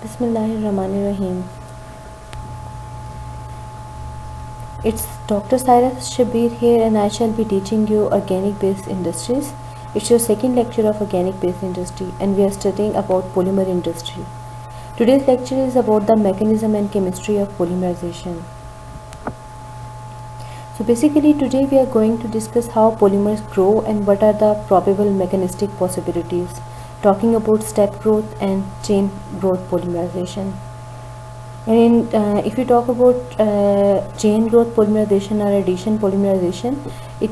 Bismillahirrahmanirrahim. It's Dr. Cyrus Shabir here, and I shall be teaching you organic based industries. It's your second lecture of organic based industry, and we are studying about polymer industry. Today's lecture is about the mechanism and chemistry of polymerization. So basically today we are going to discuss how polymers grow and what are the probable mechanistic possibilities, talking about step growth and chain growth polymerization. And if you talk about chain growth polymerization or addition polymerization,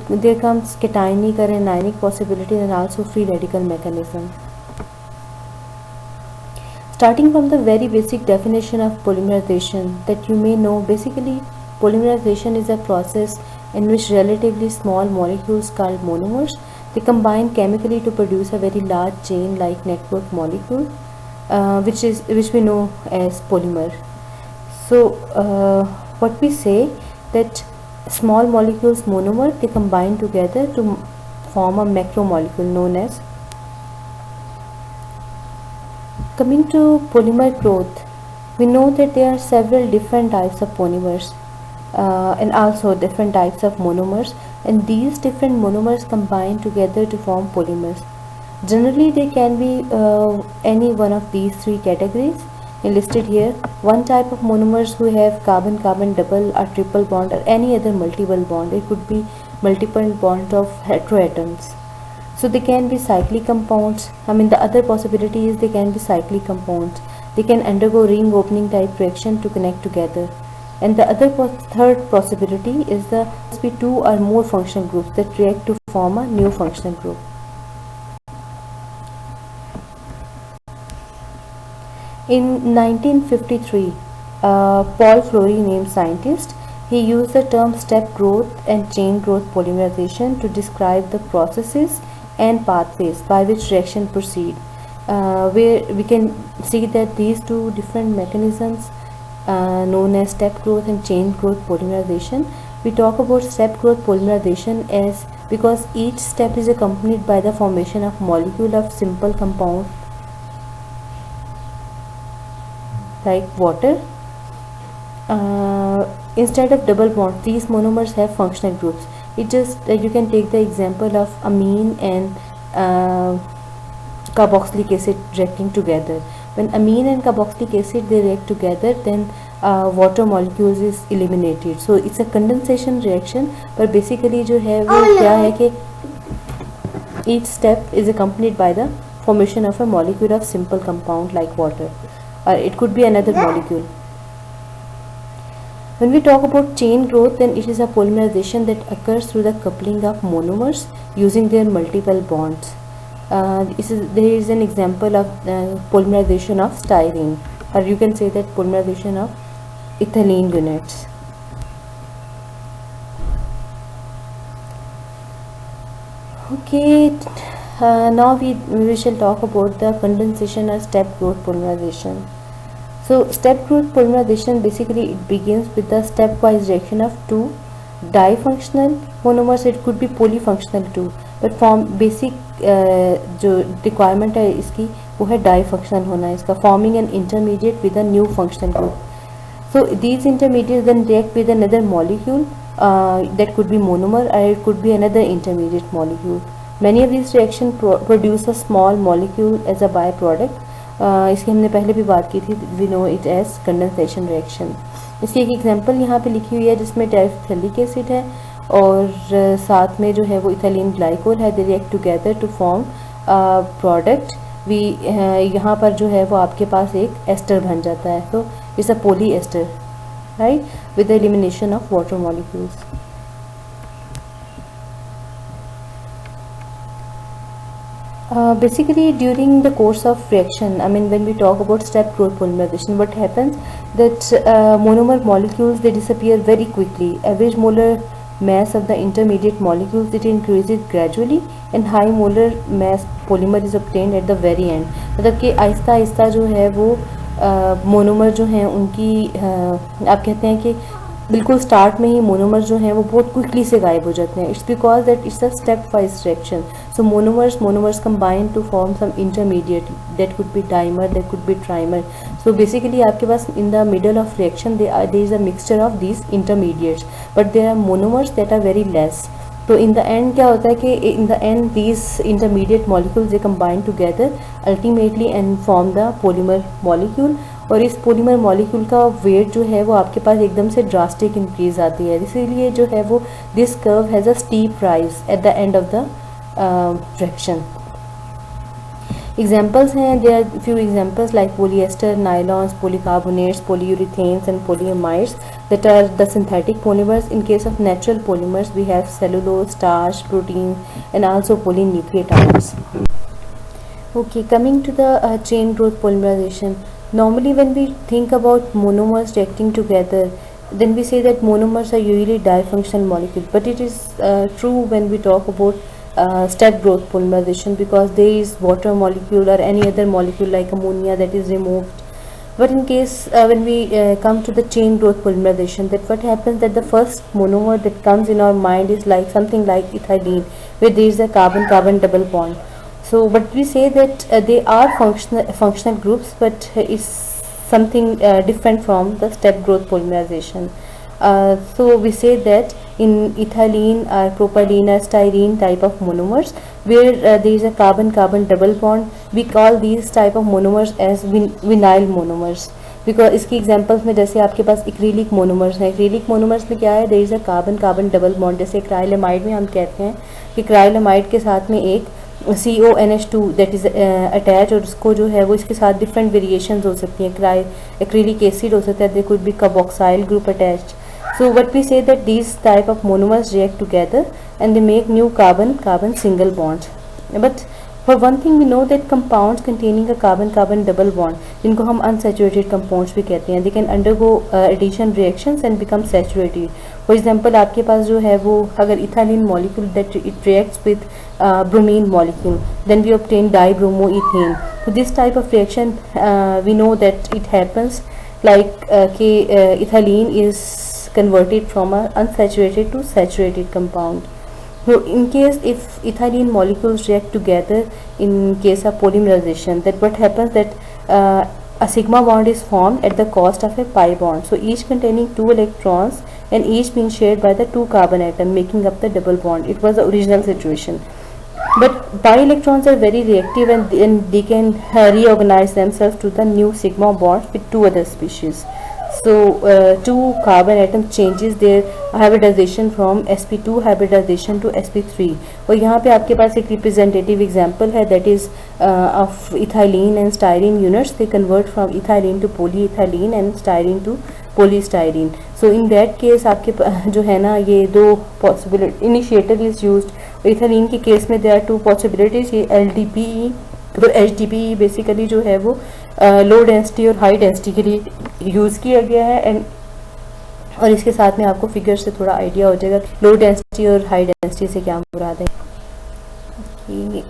there comes cationic or anionic possibilities and also free radical mechanism. Starting from the very basic definition of polymerization that you may know, basically polymerization is a process in which relatively small molecules called monomers, they combine chemically to produce a very large chain-like network molecule, which we know as polymer. So what we say that small molecules monomer, they combine together to form a macromolecule known as. Coming to polymer growth, we know that there are several different types of polymers and also different types of monomers, and these different monomers combine together to form polymers. Generally they can be any one of these three categories listed here. One type of monomers who have carbon-carbon double or triple bond or any other multiple bond. It could be multiple bond of heteroatoms. So they can be cyclic compounds. The other possibility is they can be cyclic compounds. They can undergo ring opening type reaction to connect together. And the other third possibility is the sp2 or more functional groups that react to form a new functional group. In 1953, Paul Flory, named scientist, he used the term step growth and chain growth polymerization to describe the processes and pathways by which reaction proceed, where we can see that these two different mechanisms known as step growth and chain growth polymerization. We talk about step growth polymerization as because each step is accompanied by the formation of molecule of simple compound like water. Instead of double bonds, these monomers have functional groups. It just you can take the example of amine and carboxylic acid reacting together. When amine and carboxylic acid they react together, then water molecules is eliminated. So it's a condensation reaction, but basically जो है वो क्या है कि each step is accompanied by the formation of a molecule of simple compound like water, or it could be another molecule. When we talk about chain growth, then it is a polymerization that occurs through the coupling of monomers using their multiple bonds. There is an example of polymerization of styrene, or you can say that polymerization of ethylene units. Okay, now we shall talk about the condensation or step growth polymerization. So step growth polymerization, basically it begins with the stepwise reaction of two difunctional monomers. It could be polyfunctional too, but form basic जो requirement है इसकी वो है difunctional होना है इसका, forming an intermediate with a new functional group. So these intermediates then react with another molecule that could be monomer or it could be another intermediate molecule. Many of these reactions produce a small molecule as a byproduct. इसकी हमने पहले भी बात की थी. We know it as condensation reaction. इसकी एक example यहाँ पे लिखी हुई है जिसमें टेरिफिलिक एसिड है और साथ में जो है वो इथाइलिन ग्लाइकोल है. They react together to form product. यहाँ पर जो है वो आपके पास एक एस्टर बन जाता है. तो it's a polyester, right, with the elimination of water molecules. Basically during the course of reaction, when we talk about step growth polymerization, what happens that monomer molecules they disappear very quickly. Average molar mass of the intermediate molecules it increases gradually and high molar mass polymer is obtained at the very end. मतलब कि आहिस्ता आहिस्ता जो है वो monomer जो हैं उनकी आप कहते हैं कि बिल्कुल स्टार्ट में ही मोनोमर्स जो हैं वो बहुत क्विकली से गायब हो जाते हैं. It's because that it's a stepwise reaction. So monomers combine to form some intermediate that could be dimer, that could be trimer. So basically आपके पास in the middle of reaction there is a mixture of these intermediates, but there are monomers that are very less. तो in the end क्या होता है कि in the end these intermediate molecules they combine together ultimately and form the polymer molecule. और इस polymer molecule का wait जो है वो आपके पास एकदम से ड्रास्टिक इंक्रीज आती है. इसीलिए जो है वो this curve has a steep rise at the end of the reaction. Examples हैं, there are few examples like polyester, nylons, polycarbonates, polyurethanes and polyamides that are the synthetic polymers. In case of natural polymers we have cellulose, starch, protein and also polynucleotides. Okay, coming to the chain growth polymerization. Normally when we think about monomers reacting together, then we say that monomers are usually difunctional molecules, but it is true when we talk about step growth polymerization, because there is water molecule or any other molecule like ammonia that is removed. But in case when we come to the chain growth polymerization, that what happens that the first monomer that comes in our mind is like something like ethylene, where there is a carbon-carbon double bond. So but we say that they are functional groups, but it's something different from the step growth polymerization. So we say that in ethylene or propylene or styrene type of monomers, where there is a carbon-carbon double bond, we call these type of monomers as vinyl monomers. Because इसकी examples में जैसे आपके पास acrylic monomers हैं. Acrylic monomers में क्या है, there is a carbon carbon double bond. जैसे क्राइलेमाइड में हम कहते हैं कि क्राइलेमाइड के साथ में एक CONH2 दैट इज़ अटैच, और उसको जो है वो इसके साथ डिफरेंट वेरिएशंस हो सकती हैं. एक्रिलिक एसिड हो सकता है, they could be carboxyl group attached. So what we say that these type of monomers react together and they make new carbon-carbon single bonds. But for one thing we know that compounds containing a carbon-carbon double bond, जिनको हम unsaturated compounds भी कहते हैं, they can undergo addition reactions and become saturated. For example, आपके पास जो है वो अगर ethylene molecule that it reacts with bromine molecule, then we obtain dibromoethane. So this type of reaction we know that it happens like ethylene is converted from a unsaturated to saturated compound. So in case if ethylene molecules react together in case of polymerization, that what happens that a sigma bond is formed at the cost of a pi bond. So each containing 2 electrons and each being shared by the 2 carbon atom making up the double bond. It was the original situation. But pi electrons are very reactive and they can reorganize themselves to the new sigma bonds with 2 other species. So 2 carbon atom changes their hybridization from sp2 hybridization to sp3. और यहाँ पे आपके पास एक representative example है, that is of ethylene and styrene units. They convert from ethylene to polyethylene and styrene to polystyrene. So in that case आपके जो है ना ये दो possibility initiator is used. ethylene के केस में there are 2 possibilities, ये LDPE. तो HDPE बेसिकली जो है वो लो डेंसिटी और हाई डेंसिटी के लिए यूज़ किया गया है. एंड और इसके साथ में आपको फिगर से थोड़ा आइडिया हो जाएगा लो डेंसिटी और हाई डेंसिटी से क्या मुराद है.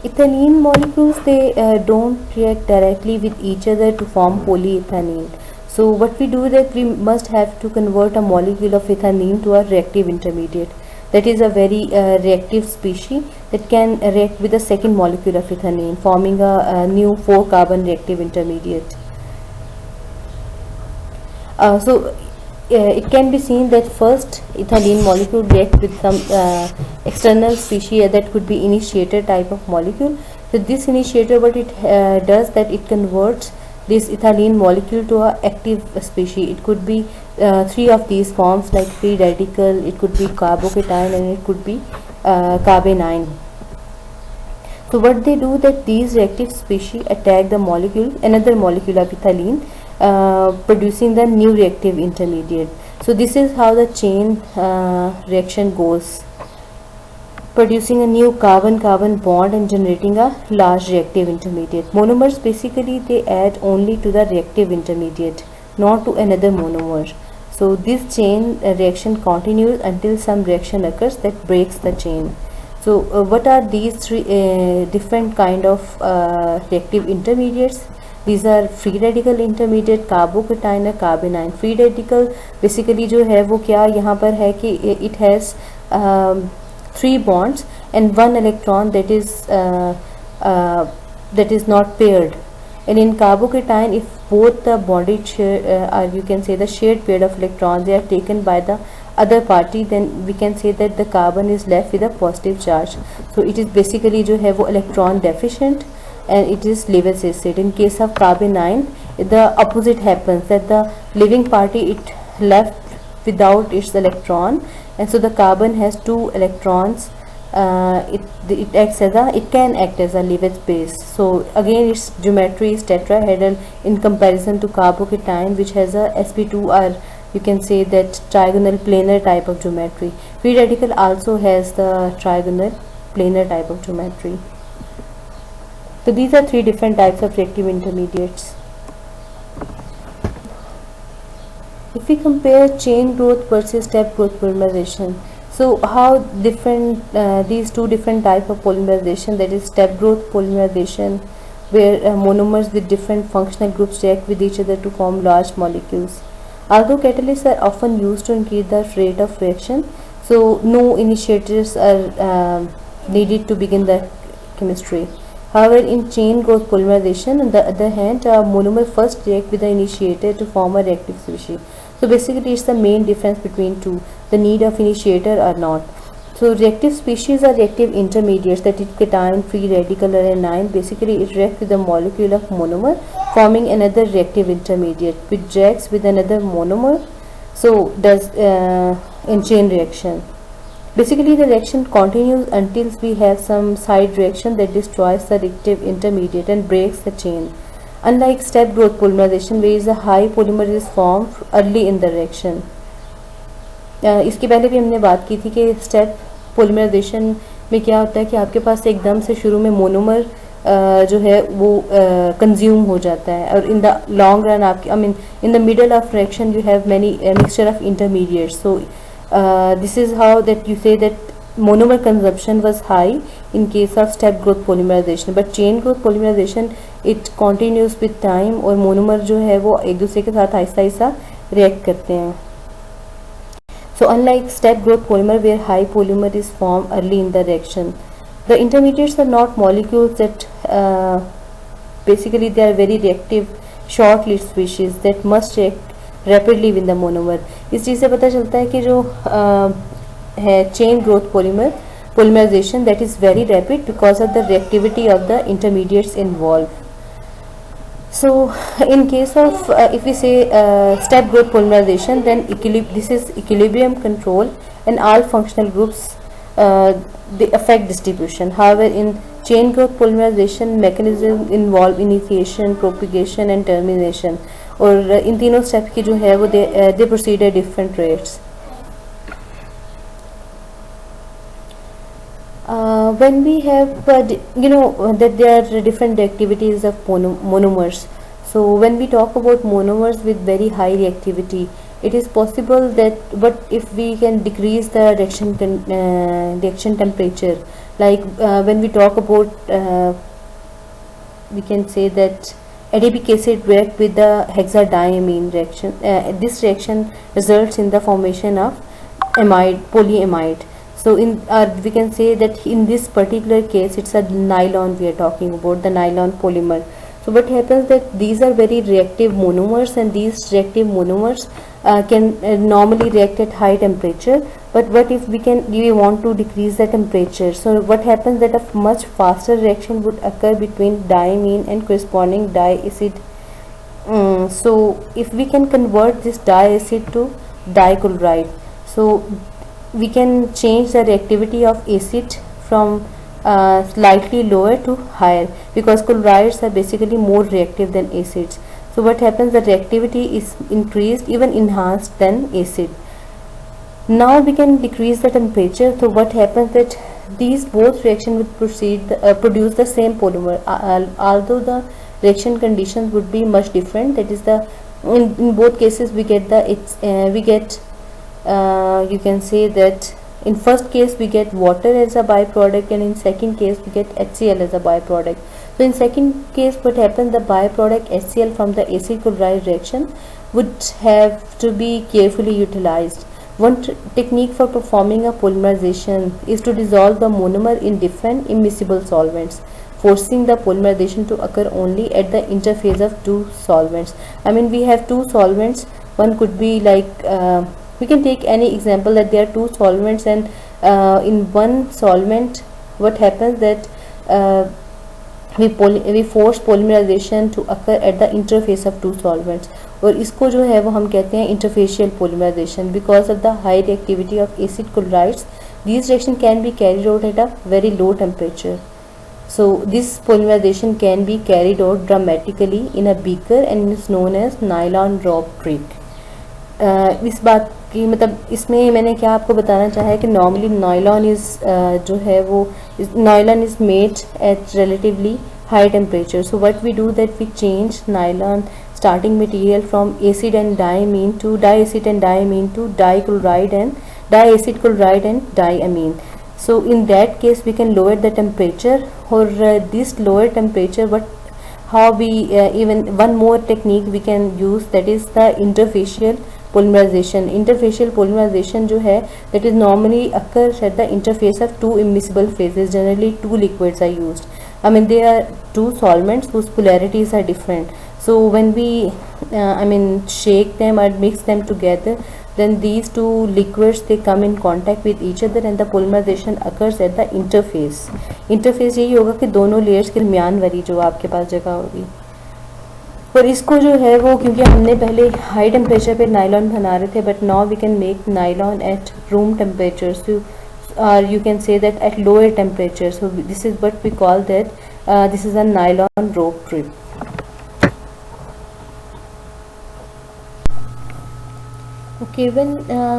Ethylene molecules they don't react directly with each other to form polyethylene. So what we do is that we must have to convert a molecule of ethylene to a reactive intermediate. That is a very reactive species that can react with the second molecule of ethylene, forming a new 4 carbon reactive intermediate. So it can be seen that first ethylene molecule react with some external species that could be initiator type of molecule. So this initiator, what it does that it converts this ethylene molecule to a active species. It could be 3 of these forms like free radical, it could be carbocation and it could be carbanion. So what they do that these reactive species attack the molecule, another molecule of ethylene, producing the new reactive intermediate. So this is how the chain reaction goes, producing a new carbon-carbon bond and generating a large reactive intermediate. Monomers basically they add only to the reactive intermediate, not to another monomer. So this chain reaction continues until some reaction occurs that breaks the chain. So what are these 3 different kind of reactive intermediates? these are free radical intermediate carbocation और carbanion. Free radical basically जो है वो क्या यहाँ पर है कि it has 3 bonds and 1 electron that is not paired. And in carbocation, if both the bonded share are, you can say, the shared pair of electrons, they are taken by the other party, then we can say that the carbon is left with a positive charge. So it is basically जो है वो electron deficient and it is Lewis acid. In case of carbanion, the opposite happens, that the living party it left without its electron, and so the carbon has 2 electrons. It can act as a Lewis base. So again its geometry is tetrahedral in comparison to carbocation, which has a sp2, or you can say that trigonal planar type of geometry. Free radical also has the trigonal planar type of geometry. So these are 3 different types of reactive intermediates. If we compare chain growth versus step growth polymerization, so how different these 2 different types of polymerization, that is step growth polymerization, where monomers with different functional groups react with each other to form large molecules. Although catalysts are often used to increase the rate of reaction, so no initiators are needed to begin the chemistry. However, in chain growth polymerization, on the other hand, a monomer first react with the initiator to form a reactive species. So basically it's the main difference between two, the need of initiator or not. So reactive species are reactive intermediates, that is cation, free radical or anion. Basically it reacts with the molecule of monomer, forming another reactive intermediate which reacts with another monomer, so does in chain reaction. Basically the reaction continues until we have some side reaction that destroys the reactive intermediate and breaks the chain. Unlike step growth polymerization, where a high polymer is formed early in the reaction. इसके पहले भी हमने बात की थी कि step polymerisation में क्या होता है कि आपके पास एकदम से शुरू में मोनोमर जो है वो कंज्यूम हो जाता है, और इन द लॉन्ग रन आपके इन the middle of reaction you have many mixture of intermediates. So this is how that you say that monomer consumption was high in case of step growth polymerization, but chain growth polymerization it continues with time, और monomer जो है वो एक दूसरे के साथ Aahista Aahista react करते हैं. So unlike step growth polymer where high polymer is formed early in the reaction, the intermediates are not molecules that basically they are very reactive short-lived species that must react rapidly with the monomer. इस चीज़ से पता चलता है कि जो है chain growth polymerization that is very rapid because of the reactivity of the intermediates involved. So in case of if we say step growth polymerization, then this is equilibrium control and all functional groups they affect distribution. However, in chain growth polymerization mechanism involve initiation, propagation and termination, और इन तीनों step की जो है वो they proceed at different rates. When we have that there are different reactivities of monomers. So when we talk about monomers with very high reactivity, it is possible that, but if we can decrease the reaction temperature, like when we talk about we can say that adipic acid react with the hexadiamine reaction. This reaction results in the formation of polyamide. So we can say that in this particular case it's a nylon we are talking about, the nylon polymer. So what happens that these are very reactive monomers, and these reactive monomers can normally react at high temperature, but what if we want to decrease the temperature? So what happens that a much faster reaction would occur between diamine and corresponding diacid. So if we can convert this diacid to dichloride, so we can change the reactivity of acid from slightly lower to higher, because chlorides are basically more reactive than acids. So what happens, the reactivity is increased, even enhanced than acid. Now we can decrease the temperature. So what happens that these both reaction would produce the same polymer, although the reaction conditions would be much different. That is in both cases we get you can say that in first case we get water as a byproduct, and in second case we get HCl as a byproduct. So in second case, what happens, the byproduct HCl from the acid chloride reaction would have to be carefully utilized. One technique for performing a polymerization is to dissolve the monomer in different immiscible solvents, forcing the polymerization to occur only at the interface of two solvents. I mean, we have two solvents. One could be like, we can take any example that there are two solvents, and in one solvent, what happens that we force polymerization to occur at the interface of two solvents, और इसको जो है वो हम कहते हैं interfacial polymerization. Because of the high reactivity of acid chlorides, these reaction can be carried out at a very low temperature. So this polymerization can be carried out dramatically in a beaker and is known as nylon rope trick. इस बात की मतलब इसमें मैंने क्या आपको बताना चाहा है कि नॉर्मली नायलॉन इज़ जो है वो nylon is made at relatively high temperature. So what we do that we change nylon starting material from acid and diamine to diacid and diamine to dichloride and diacid chloride and diamine. So in that case we can lower the temperature, or this lower temperature, but how we even one more technique we can use, that is the interfacial polymerization. Interfacial polymerization जो है that is normally occurs at the interface of two immiscible phases. Generally two liquids are used. I mean, there are two solvents whose polarities are different. So when we shake them or mix them together, then these two liquids, they come in contact with each other and the polymerization occurs at the interface. Interface यही होगा कि दोनों layers के दरमियान वाली जो आपके पास जगह होगी. और इसको जो है वो, क्योंकि हमने पहले हाई टेम्परेचर पे नायलॉन बना रहे थे, but now we can make nylon at room temperature, or you can say that at lower temperature. So this is what we call that this is a nylon rope trip. Okay, when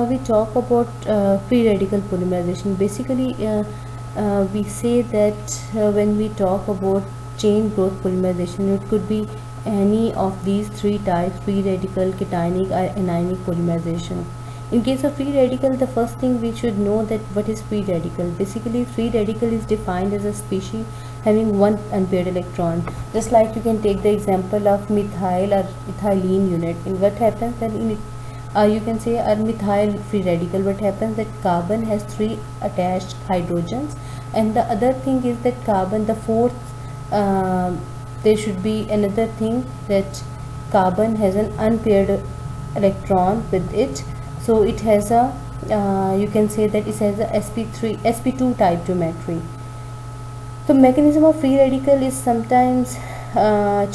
we talk about free radical polymerization, basically we say that when we talk about chain growth polymerization, it could be any of these three types: free radical, cationic or anionic polymerization. In case of free radical, the first thing we should know that what is free radical. Basically, free radical is defined as a species having one unpaired electron. Just like you can take the example of methyl or ethylene unit. In what happens then in you can say a methyl free radical, what happens that carbon has three attached hydrogens, and the other thing is that carbon, the fourth there should be another thing that carbon has an unpaired electron with it. So it has a you can say that it has a sp2 type geometry. The mechanism of free radical is sometimes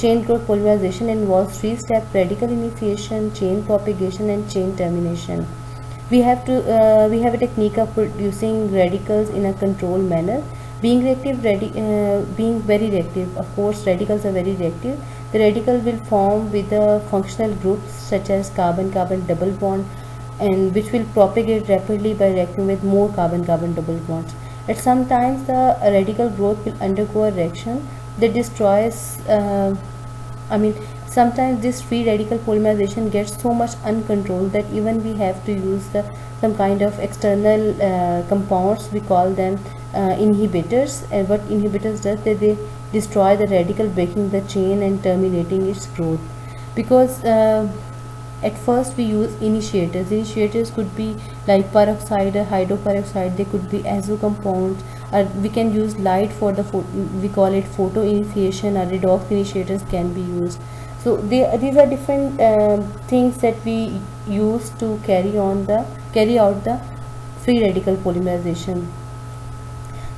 chain growth polymerization involves three-step: radical initiation, chain propagation and chain termination. We have a technique of producing radicals in a controlled manner. Being very reactive, of course radicals are very reactive. The radical will form with the functional groups such as carbon-carbon double bond, and which will propagate rapidly by reacting with more carbon-carbon double bonds. At some times the radical growth will undergo a reaction that destroys sometimes this free radical polymerization gets so much uncontrolled that even we have to use some kind of external compounds. We call them inhibitors, and what inhibitors does, that they destroy the radical, breaking the chain and terminating its growth. Because at first we use initiators. Initiators could be like peroxide or hydroperoxide, they could be azo compounds, or we can use light for the we call it photo initiation, or redox initiators can be used. So these are different things that we use to carry out the free radical polymerization.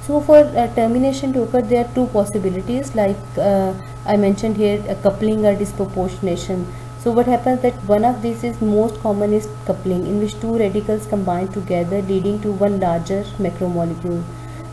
So for termination to occur, there are two possibilities, like I mentioned here, coupling or disproportionation. So what happens that one of these is most common is coupling, in which two radicals combine together leading to one larger macromolecule.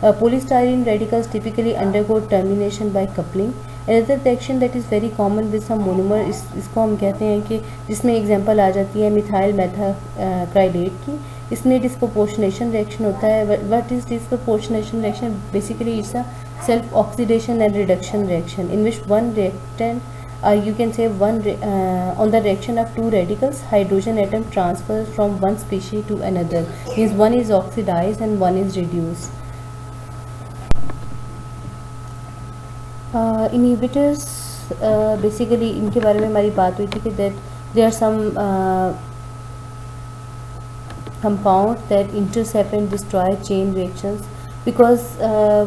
Polystyrene radicals typically undergo termination by coupling. Another reaction that is very common with some monomer इसको हम कहते हैं कि जिसमें example आ जाती है methyl मेथाक्राइलेट की, इसमें डिस्प्रोपोर्शनेशन रिएक्शन होता है. What is disproportionation reaction? Basically it's a self oxidation and reduction reaction in which one reactant, you can say on the reaction of two radicals, hydrogen atom transfers from one species to another, means one is oxidized and one is reduced. Inhibitors basically इनके बारे में हमारी बात हुई थी कि that there are some compounds that intercept and destroy chain reactions, because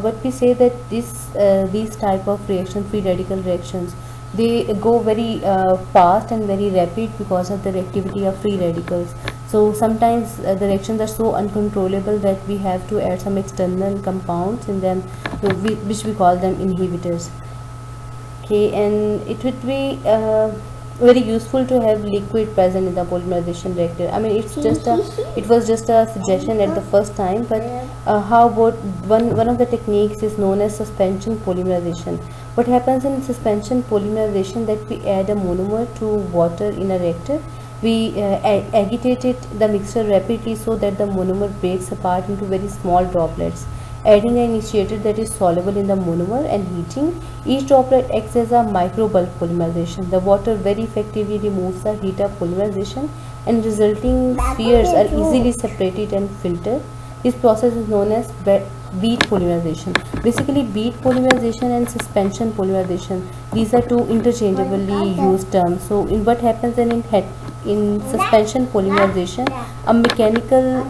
what we say that these type of reaction, free radical reactions, they go very fast and very rapid because of the reactivity of free radicals. So sometimes the reactions are so uncontrollable that we have to add some external compounds in them, which we call them inhibitors. Okay, and it would be very useful to have liquid present in the polymerization reactor. I mean, it was just a suggestion at the first time, but how about one of the techniques is known as suspension polymerization. What happens in suspension polymerization, that we add a monomer to water in a reactor. We agitate the mixture rapidly so that the monomer breaks apart into very small droplets. Adding an initiator that is soluble in the monomer and heating, each droplet acts as a microbulk polymerization. The water very effectively removes the heat of polymerization, and resulting spheres are easily separated and filtered. This process is known as bead polymerization. Basically, bead polymerization and suspension polymerization, these are two interchangeably used terms. So what happens then in suspension polymerization, a mechanical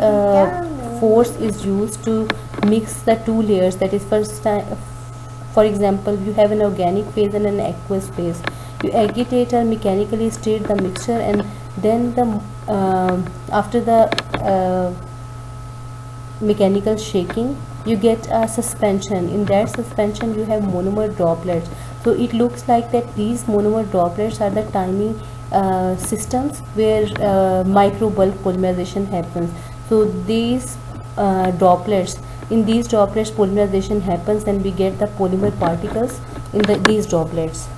force is used to mix the two layers. That is, for example, you have an organic phase and an aqueous phase. You agitate or mechanically stir the mixture, and then after the mechanical shaking, you get a suspension. In that suspension, you have monomer droplets. So it looks like that these monomer droplets are the tiny systems where microbulk polymerization happens. So these droplets, in these droplets polymerization happens, and we get the polymer particles in these droplets,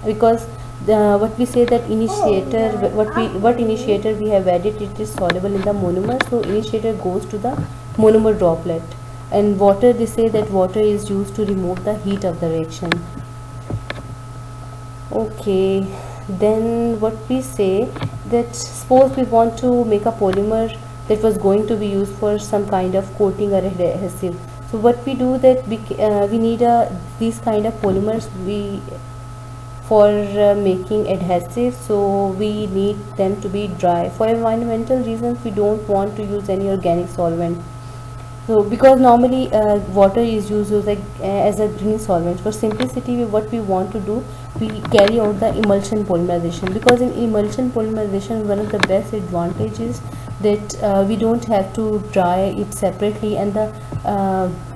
because what we say that initiator, what initiator we have added, it is soluble in the monomer, so initiator goes to the monomer droplet. And water, they say that water is used to remove the heat of the reaction. Okay, then what we say that suppose we want to make a polymer that was going to be used for some kind of coating or adhesive. So what we do that we need these kind of polymers for making adhesive. So we need them to be dry. For environmental reasons, we don't want to use any organic solvent. So because normally water is used as a green solvent. For simplicity, what we want to do, we carry out the emulsion polymerization, because in emulsion polymerization, one of the best advantages that we don't have to dry it separately, and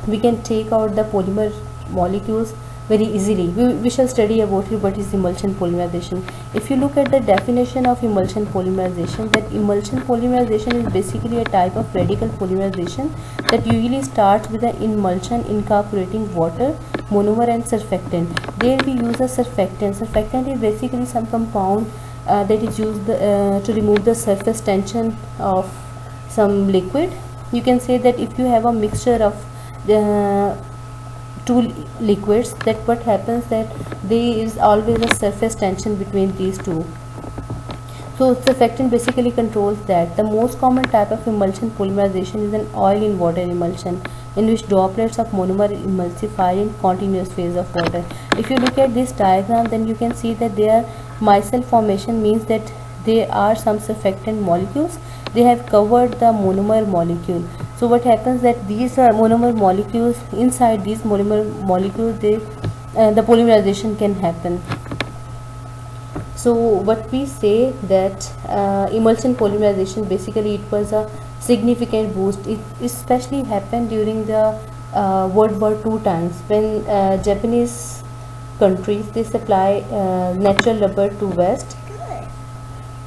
we can take out the polymer molecules very easily. We shall study about it, what is emulsion polymerization. If you look at the definition of emulsion polymerization, that emulsion polymerization is basically a type of radical polymerization that usually starts with an emulsion incorporating water, monomer and surfactant. There we use a surfactant. Surfactant is basically some compound that is used to remove the surface tension of some liquid. You can say that if you have a mixture of two liquids, that what happens that there is always a surface tension between these two. So surfactant basically controls that. The most common type of emulsion polymerization is an oil in water emulsion, in which droplets of monomer emulsify in continuous phase of water. If you look at this diagram, then you can see that there micelle formation means that there are some surfactant molecules, they have covered the monomer molecule. So what happens that these monomer molecules, inside these monomer molecules, the polymerization can happen. So what we say that emulsion polymerization, basically it was a significant boost. It especially happened during the World War II times, when Japanese countries, they supply natural rubber to West,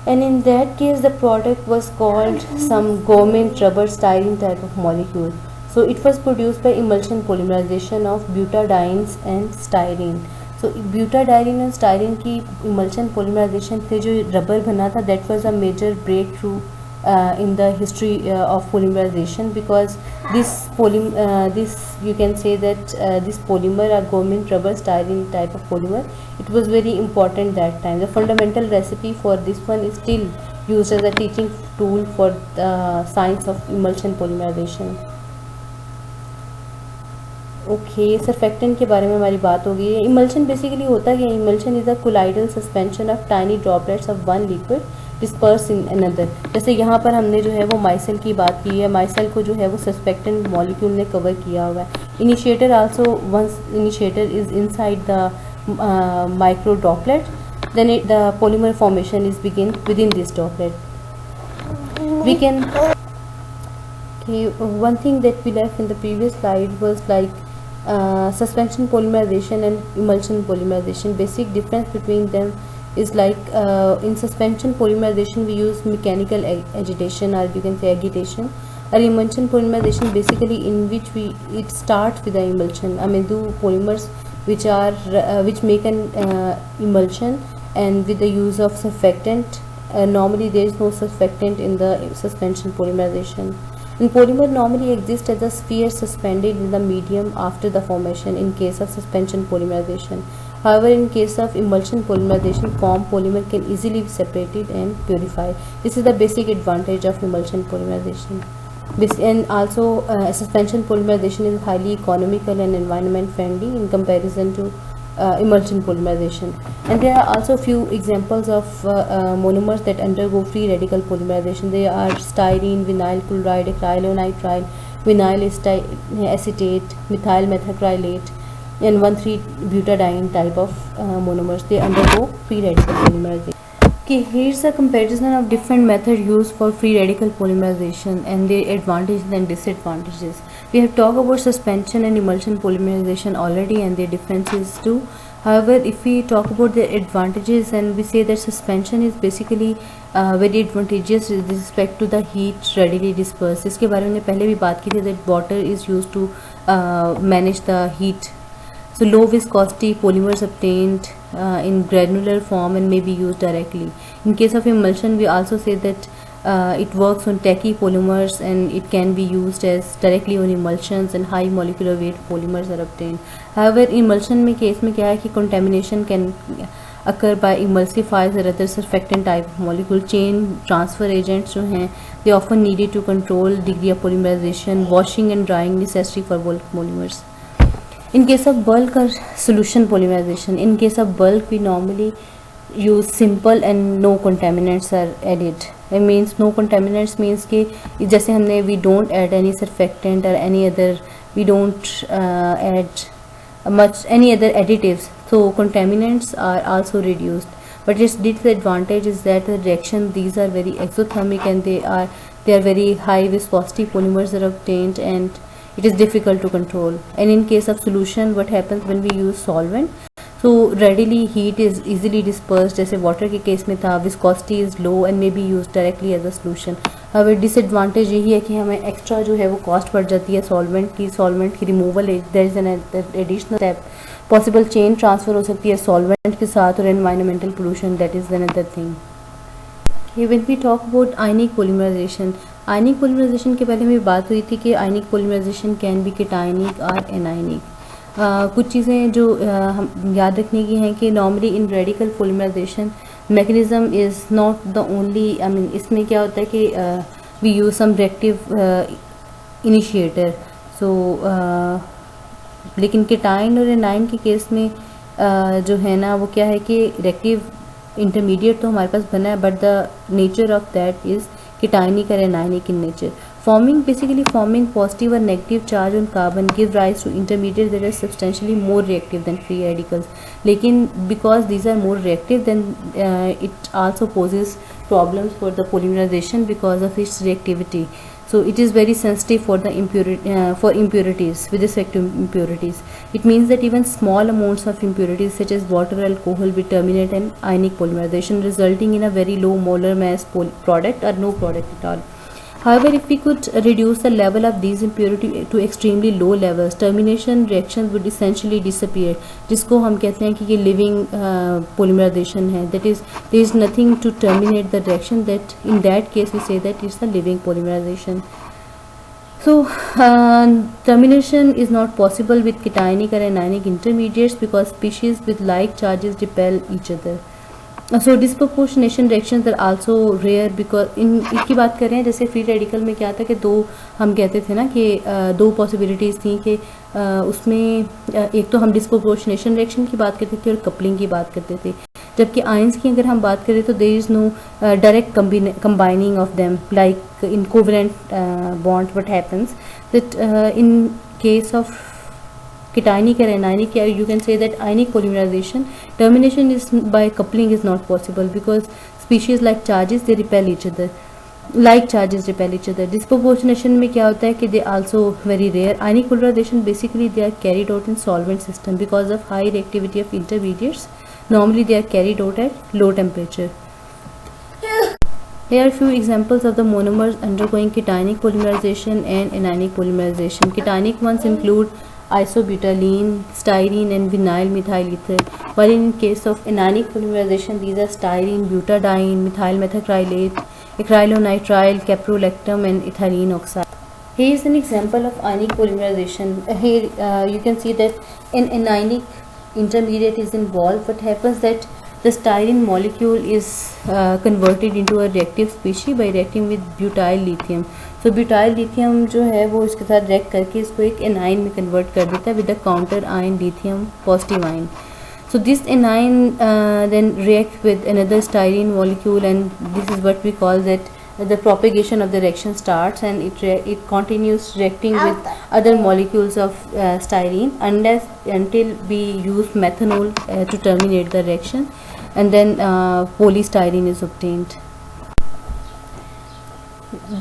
and in that case the product was called some government rubber styrene type of molecule. So it was produced by emulsion polymerization of butadienes and styrene. So butadiene and styrene की emulsion polymerization से जो rubber बना था, that was a major breakthrough in the history of polymerization, because this you can say that this polymer, a government rubber styrene type of polymer, it was very important that time. The fundamental recipe for this one is still used as a teaching tool for the science of emulsion polymerization. Okay, surfactant के बारे में हमारी बात हो गई है। Emulsion basically होता क्या है? Emulsion is a colloidal suspension of tiny droplets of one liquid disperse in another. जैसे यहाँ पर हमने जो है वो माइसेल की बात की है, माइसेल को जो है वो सस्पेक्टेंट मॉलिक्यूल ने कवर किया हुआ है। Initiator also, once initiator is inside the micro droplet, then the polymer formation is begin within this droplet. We can, okay, one thing that we left in the previous slide was like suspension polymerization and emulsion polymerization. Basic difference between them is like in suspension polymerization we use mechanical agitation, or you can say agitation. Or emulsion polymerization basically in which it starts with the emulsion. I mean, do polymers which are which make an emulsion and with the use of surfactant. Normally there is no surfactant in the suspension polymerization. And polymer normally exists as a sphere suspended in the medium after the formation in case of suspension polymerization. However, in case of emulsion polymerization, formed polymer can easily be separated and purified. This is the basic advantage of emulsion polymerization. And also suspension polymerization is highly economical and environment friendly in comparison to emulsion polymerization. And there are also few examples of monomers that undergo free radical polymerization. They are styrene, vinyl chloride, acrylonitrile, vinyl acetate, methyl methacrylate, and 1,3-butadiene type of monomers. They undergo free radical polymerization. Okay, here's a comparison of different methods used for free radical polymerization and their advantages and disadvantages. We have talked about suspension and emulsion polymerization already and their differences too. However, if we talk about the advantages, and we say that suspension is basically very advantageous with respect to the heat readily dispersed. इसके बारे में हमने पहले भी बात की थी that water is used to manage the heat. So low viscosity polymers obtained in granular form and may be used directly. In case of emulsion, we also say that it works on tacky polymers and it can be used as directly on emulsions, and high molecular weight polymers are obtained. However, emulsion में case में क्या है कि contamination can occur by emulsifiers or other surfactant type of molecule. Chain transfer agents जो हैं they often needed to control degree of polymerization, washing and drying necessary for bulk polymers. In case of bulk or solution polymerization, in case of bulk we normally use simple and no contaminants are added. It means no contaminants means कि जैसे हमने we don't add any surfactant or any other, we don't add much any other additives, so contaminants are also reduced. But its disadvantage is that the reaction, these are very exothermic and they are very high viscosity polymers are obtained and it is difficult to control. And in case of solution, what happens when we use solvent, so readily heat is easily dispersed. जैसे water के case में था, viscosity is low and may be used directly as a solution. However, disadvantage यही है कि हमें extra जो है वो cost पड़ जाती है solvent की removal. There is an additional step. Possible chain transfer हो सकती है solvent के साथ, और environmental pollution, that is another thing. Okay, when we talk about ionic polymerization, ionic polymerisation के पहले में बात हुई थी कि आयनिक पोलिमराइजेशन कैन बी केटायनिक और एनायनिक. कुछ चीज़ें जो हम याद रखने की हैं कि normally in radical polymerization mechanism is not the only, I mean इसमें क्या होता है कि we use some reactive initiator. So लेकिन केटाइन और एनाइन के केस में जो है ना वो क्या है कि रिएक्टिव इंटरमीडिएट तो हमारे पास बना है, but the nature of that is ketinic or anionic in nature. Forming positive or negative charge on carbon give rise to intermediates that are substantially more reactive than free radicals. लेकिन because these are more reactive, then it also poses problems for the polymerization because of its reactivity. So it is very sensitive for the impurities. With respect to impurities, it means that even small amounts of impurities such as water or alcohol will terminate an ionic polymerization, resulting in a very low molar mass product or no product at all. However, if we could reduce the level of these impurities to extremely low levels, termination reactions would essentially disappear, जिसको हम कहते हैं कि ये living polymerization है. That is, there is nothing to terminate the reaction. That in that case we say that it's a living polymerization. So termination is not possible with cationic or anionic intermediates because species with like charges repel each other. So disproportionation reactions are also rare because इसकी बात करें जैसे free radical में क्या था कि दो हम कहते थे ना कि दो पॉसिबिलिटीज़ थी कि उसमें एक तो हम डिस्प्रोपोर्शनेशन रिएक्शन की बात करते थे और कपलिंग की बात करते थे, जबकि आयंस की अगर हम बात करें तो there is no direct combining of them like in covalent bond. What happens that in case of cationic or anionic, you can say that ionic polymerization termination is by coupling is not possible because species like charges they repel each other. Like charges repel each other. Disproportionation में क्या होता है कि they also very rare. Ionic polarization basically they are carried out in solvent system because of high reactivity of intermediates. Normally they are carried out at low temperature. Here are few examples of the monomers undergoing cationic polymerization and anionic polymerization. Cationic ones include isobutylene, styrene and vinyl methyl ether, while in case of anionic polymerization these are styrene, butadiene, methyl methacrylate, acrylonitrile, caprolactam and ethylene oxide. Here is an example of ionic polymerization. Here you can see that an anionic intermediate is involved. What happens that the styrene molecule is converted into a reactive species by reacting with butyl lithium. So butyl lithium जो है वो इसके साथ react करके इसको एक anion में convert कर देता है with the counter ion lithium positive ion. So this anion then react with another styrene molecule, and this is what we call that the propagation of the reaction starts, and it continues reacting with other molecules of styrene until we use methanol to terminate the reaction, and then polystyrene is obtained.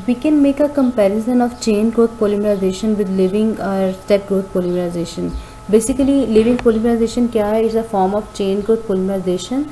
We can make a comparison of chain growth polymerization with living or step growth polymerization. Basically living polymerization क्या है, is a form of chain growth polymerization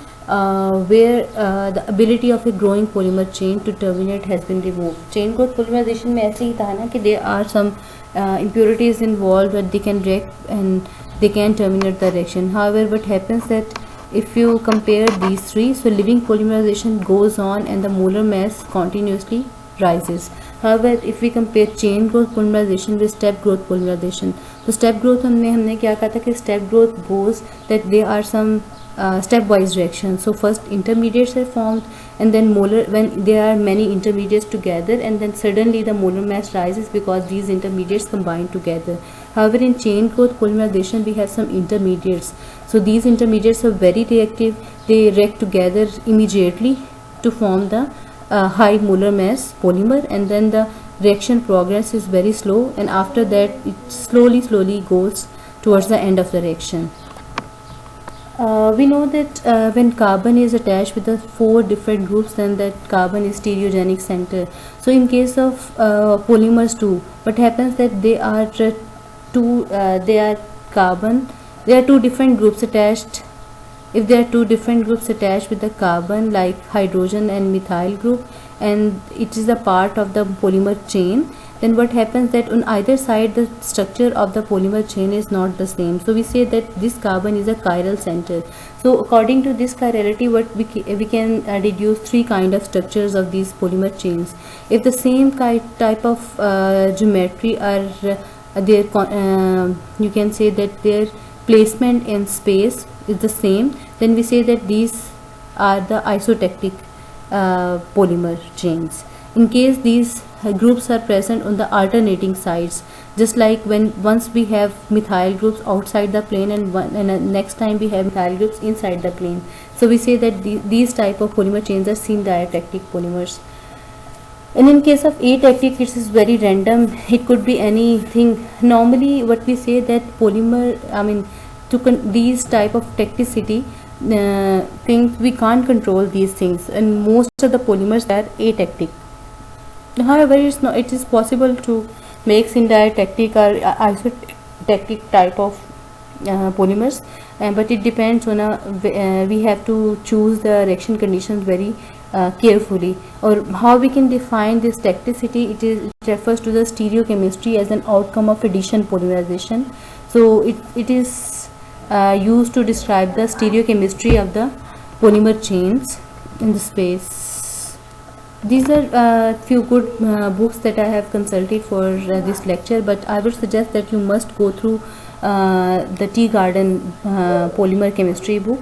where the ability of a growing polymer chain to terminate has been removed. Chain growth polymerization में ऐसे ही था ना कि there are some impurities involved but they can react and they can terminate the reaction. However, what happens that if you compare these three, so living polymerization goes on and the molar mass continuously rises. However, if we compare chain growth polymerization with step growth polymerization, तो step growth हमने क्या कहा था कि step growth goes that there are some stepwise reactions. So first intermediates are formed, and then molar, when there are many intermediates together, and then suddenly the molar mass rises because these intermediates combine together. However, in chain growth polymerization we have some intermediates. So these intermediates are very reactive. They react together immediately to form the high molar mass polymer, and then the reaction progress is very slow, and after that it slowly goes towards the end of the reaction. We know that when carbon is attached with the 4 different groups, then that carbon is stereogenic center. So in case of polymers too, what happens that they are two different groups attached. If there are 2 different groups attached with the carbon, like hydrogen and methyl group, and it is a part of the polymer chain, then what happens that on either side the structure of the polymer chain is not the same. So we say that this carbon is a chiral center. So according to this chirality, what we can deduce 3 kind of structures of these polymer chains. If the same type of geometry are there, you can say that their placement in space is the same, then we say that these are the isotectic polymer chains. In case these groups are present on the alternating sides, just like once we have methyl groups outside the plane and next time we have methyl groups inside the plane, so we say that these type of polymer chains are seen diatectic polymers. And in case of atectic, it is very random, it could be anything. Normally what we say that polymer, these type of tecticity things, we can't control these things, and most of the polymers are atectic. However, it is possible to make syntactic or isotactic type of polymers, but it depends on we have to choose the reaction conditions very carefully. Or how we can define this tacticity, it refers to the stereochemistry as an outcome of addition polymerization. So it is used to describe the stereochemistry of the polymer chains in the space. These are few good books that I have consulted for this lecture, but I would suggest that you must go through the Teagarden polymer chemistry book.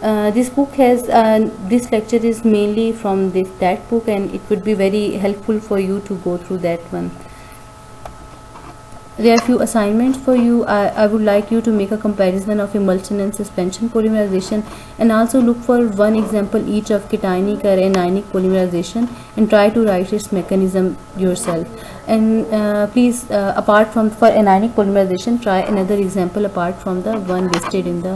This book has this lecture is mainly from that book, and it would be very helpful for you to go through that one. There are few assignments for you. I would like you to make a comparison of emulsion and suspension polymerization, and also look for one example each of cationic or anionic polymerization and try to write its mechanism yourself. And please, apart from for anionic polymerization, try another example apart from the one listed in the